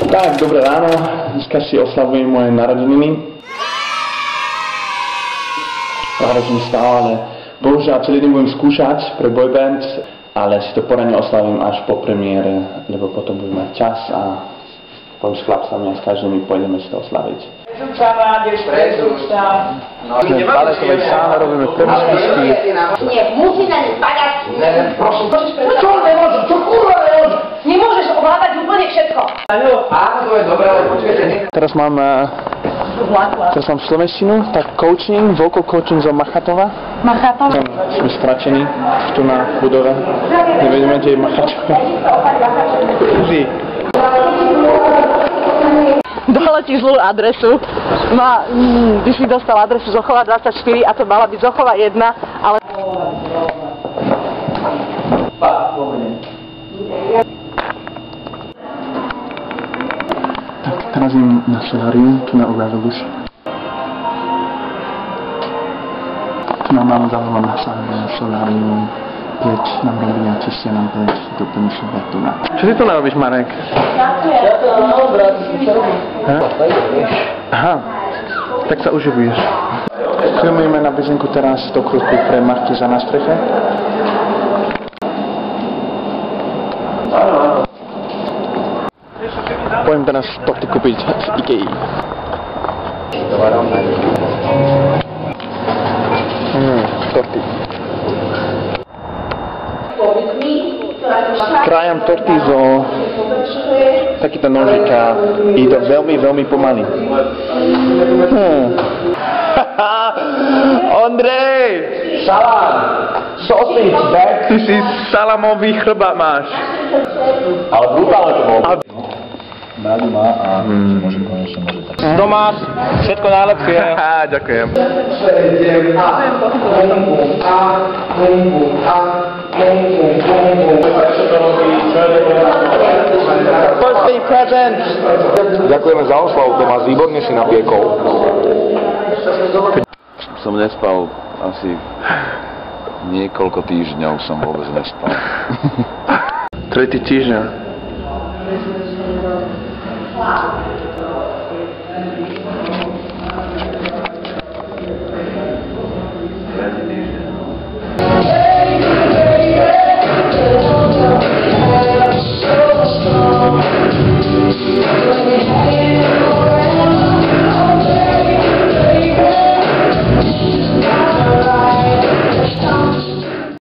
Tak, dobré ráno. Dneska si oslavujem moje narodeniny. Práve som stál, ale bohužiaľ celý deň budem skúšať pre boyband, ale si to poradne oslavím až po premiére, lebo potom budem mať čas a poviem s chlapcami a s každými pôjdeme si to oslaviť. Sme v baletovej sále, robíme prvý skúšky. Nie, musí na ne padať. Ne, prosím. Čo nemôžem? Čo kurva nemôžem? Nemôžeš ovládať úplne všetko. Áno, to je dobré, ale počujete. Teraz mám slovenštinu, tak coaching, vocal coaching zo Machatova. Machatova? Sme stračení tu na budove. Nevedeme, kde je Machatova. Dala ti zlú adresu. Ty si dostal adresu Zochova 24 a to mala byť Zochova 1, ale... Tak teraz idem na solárium, tu na Revolution. Tu nám máme zavolám na solárium. Pleť nám robí a čistia nám pleť, to úplne super tu na. Čo ty tu narobíš, Marek? Aha, tak sa uživuješ. Filmujeme na Bizinku teraz do kruhu pre Markiza na streche. Pojem teraz torty kúpiť z Ikei. Torty. Krájam torty zo takýto nožika. Je to veľmi, veľmi pomaly. Ondrej! Salám! Sausage, back! Ty si salamový chrbát máš. Ale brutálne to bolo. Mradu má a môže konečne tak. Tomáš, všetko najlepšie. Ďakujem. Birthday present. Ďakujeme za oslavu, Tomás, výborne si napiekol. Som nespal asi niekoľko týždňov, som vôbec nespal. Tretí týždeň.